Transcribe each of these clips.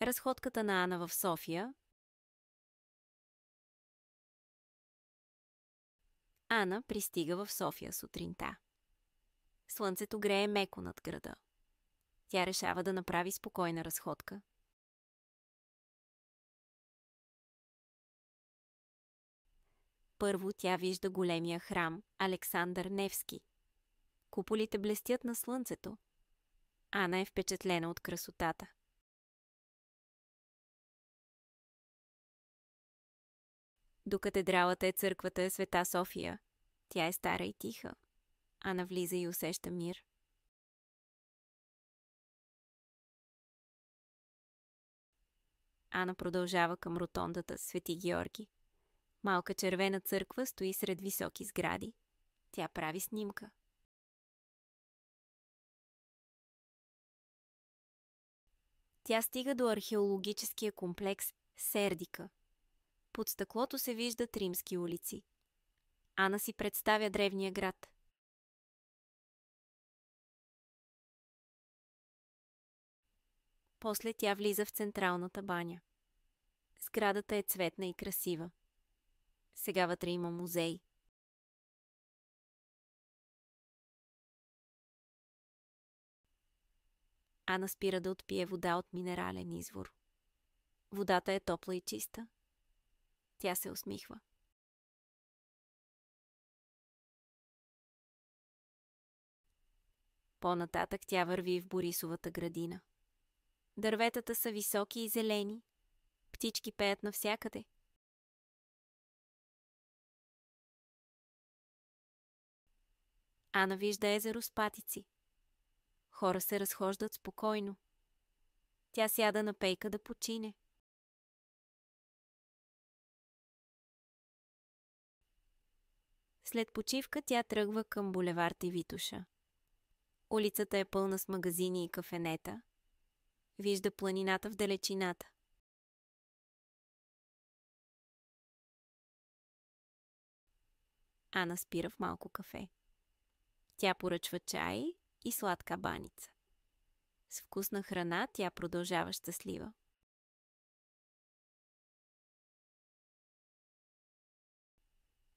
Разходката на Ана в София. Ана пристига в София сутринта. Слънцето грее меко над града. Тя решава да направи спокойна разходка. Първо тя вижда големия храм Александър Невски. Куполите блестят на слънцето. Ана е впечатлена от красотата. До катедралата църквата е Света София. Тя е стара и тиха. Ана влиза и усеща мир. Ана продължава към ротондата Свети Георги. Малка червена църква стои сред високи сгради. Тя прави снимка. Тя стига до археологическия комплекс Сердика. Под стъклото се виждат римски улици. Ана си представя древния град. После тя влиза в централната баня. Сградата е цветна и красива. Сега вътре има музей. Ана спира да отпие вода от минерален извор. Водата е топла и чиста. Тя се усмихва. По-нататък тя върви в Борисовата градина. Дърветата са високи и зелени. Птички пеят навсякъде. Ана вижда езеро с патици. Хора се разхождат спокойно. Тя сяда на пейка да почине. След почивка тя тръгва към булевард Витоша. Улицата е пълна с магазини и кафенета. Вижда планината в далечината. Ана спира в малко кафе. Тя поръчва чай и сладка баница. С вкусна храна тя продължава щастлива.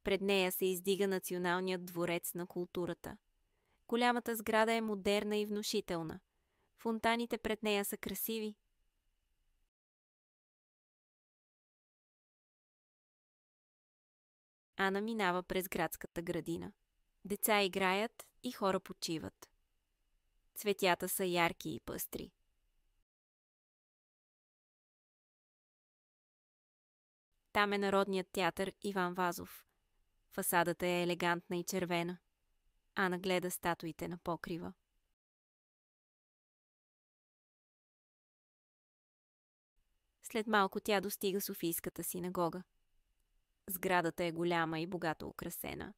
Пред нея се издига Националният дворец на културата. Голямата сграда е модерна и внушителна. Фонтаните пред нея са красиви. Ана минава през градската градина. Деца играят и хора почиват. Цветята са ярки и пъстри. Там е Народният театър Иван Вазов. Фасадата е елегантна и червена. Ана гледа статуите на покрива. След малко тя достига Софийската синагога. Сградата е голяма и богато украсена.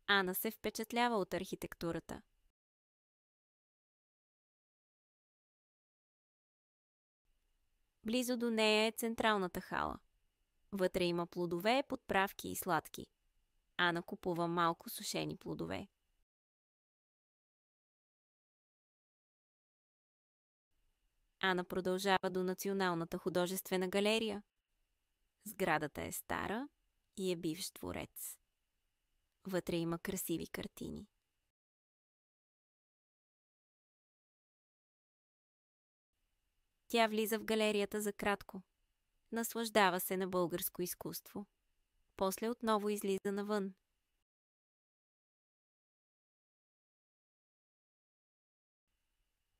Ана се впечатлява от архитектурата. Близо до нея е централната хала. Вътре има плодове, подправки и сладки. Ана купува малко сушени плодове. Ана продължава до Националната художествена галерия. Сградата е стара и е бивш дворец. Вътре има красиви картини. Тя влиза в галерията за кратко. Наслаждава се на българско изкуство. После отново излиза навън.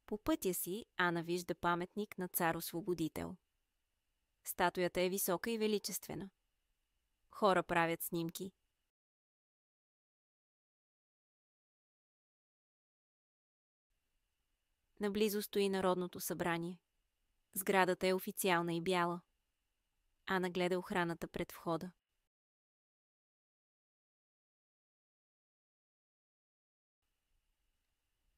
По пътя си Ана вижда паметник на цар Освободител. Статуята е висока и величествена. Хора правят снимки. Наблизо стои Народното събрание. Сградата е официална и бяла. Ана гледа охраната пред входа.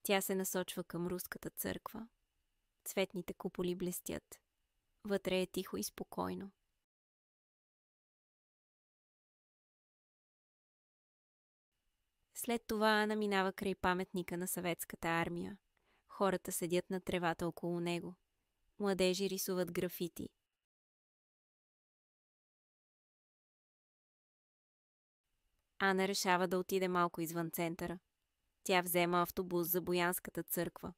Тя се насочва към Руската църква. Цветните куполи блестят. Вътре е тихо и спокойно. След това Ана минава край паметника на Съветската армия. Хората седят на тревата около него. Младежи рисуват графити. Ана решава да отиде малко извън центъра. Тя взема автобус за Боянската църква.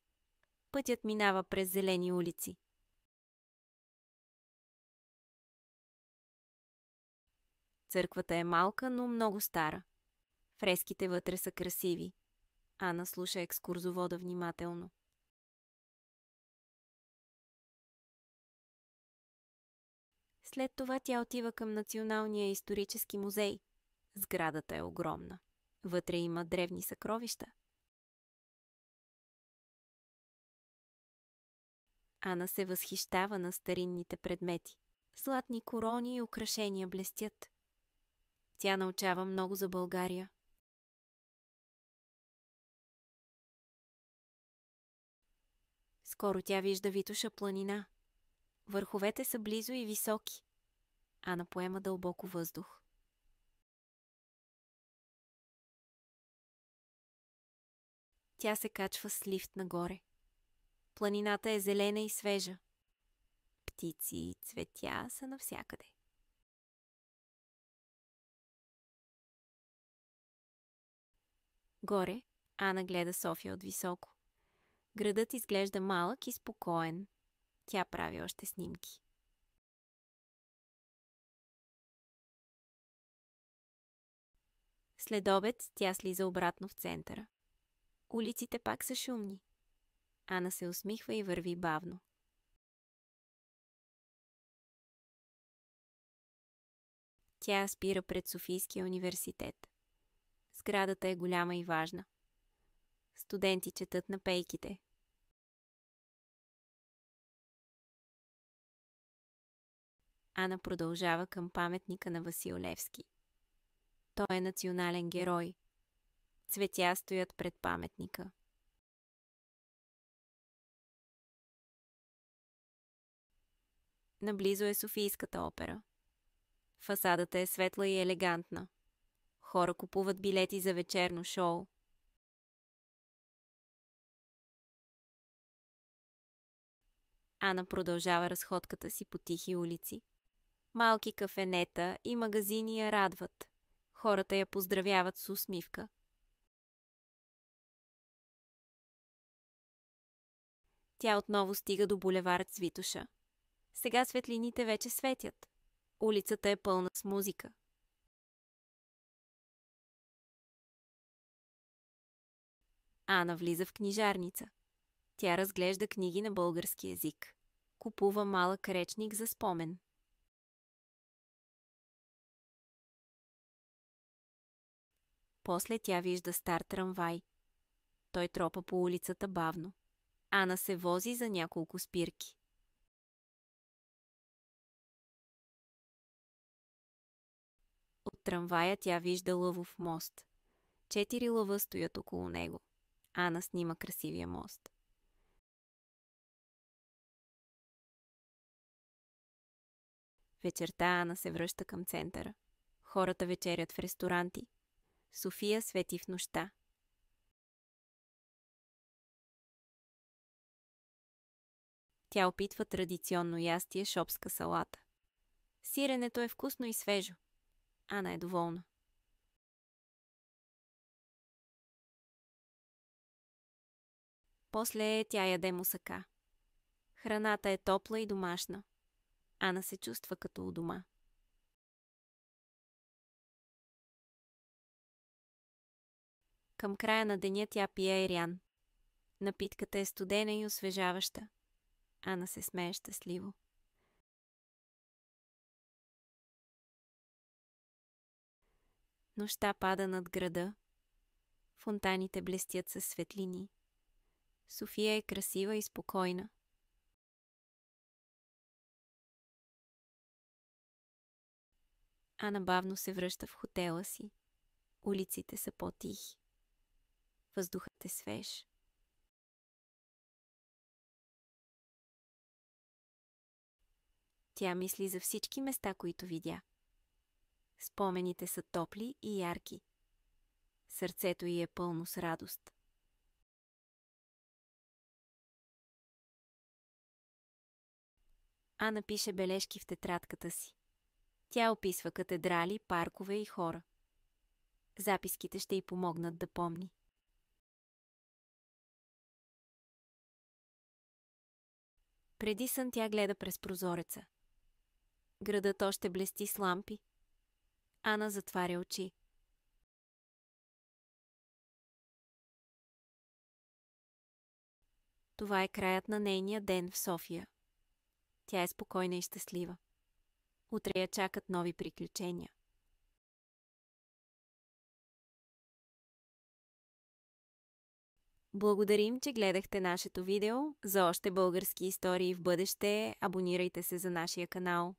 Пътят минава през зелени улици. Църквата е малка, но много стара. Фреските вътре са красиви. Ана слуша екскурзовода внимателно. След това тя отива към Националния исторически музей. Сградата е огромна. Вътре има древни съкровища. Ана се възхищава на старинните предмети. Златни корони и украшения блестят. Тя научава много за България. Скоро тя вижда Витоша планина. Върховете са близо и високи. Ана поема дълбоко въздух. Тя се качва с лифт нагоре. Планината е зелена и свежа. Птици и цветя са навсякъде. Горе Ана гледа София от високо. Градът изглежда малък и спокоен. Тя прави още снимки. След обед тя слиза обратно в центъра. Улиците пак са шумни. Ана се усмихва и върви бавно. Тя спира пред Софийския университет. Сградата е голяма и важна. Студенти четат на пейките. Ана продължава към паметника на Васил Левски. Той е национален герой. Цветя стоят пред паметника. Наблизо е Софийската опера. Фасадата е светла и елегантна. Хора купуват билети за вечерно шоу. Ана продължава разходката си по тихи улици. Малки кафенета и магазини я радват. Хората я поздравяват с усмивка. Тя отново стига до булевард Цвитоша. Сега светлините вече светят. Улицата е пълна с музика. Ана влиза в книжарница. Тя разглежда книги на български език. Купува малък речник за спомен. После тя вижда стар трамвай. Той тропа по улицата бавно. Ана се вози за няколко спирки. От трамвая тя вижда лъвов мост. 4 лъва стоят около него. Ана снима красивия мост. Вечерта Ана се връща към центъра. Хората вечерят в ресторанти. София свети в нощта. Тя опитва традиционно ястие шопска салата. Сиренето е вкусно и свежо. Ана е доволна. После тя яде мусака. Храната е топла и домашна. Ана се чувства като у дома. Към края на деня тя пие айрян. Напитката е студена и освежаваща. Ана се смее щастливо. Нощта пада над града. Фонтаните блестят със светлини. София е красива и спокойна. Ана бавно се връща в хотела си. Улиците са по-тихи. Въздухът е свеж. Тя мисли за всички места, които видя. Спомените са топли и ярки. Сърцето й е пълно с радост. Ана пише бележки в тетрадката си. Тя описва катедрали, паркове и хора. Записките ще й помогнат да помни. Преди сън тя гледа през прозореца. Градът още блести с лампи. Ана затваря очи. Това е краят на нейния ден в София. Тя е спокойна и щастлива. Утре я чакат нови приключения. Благодарим, че гледахте нашето видео. За още български истории в бъдеще, абонирайте се за нашия канал.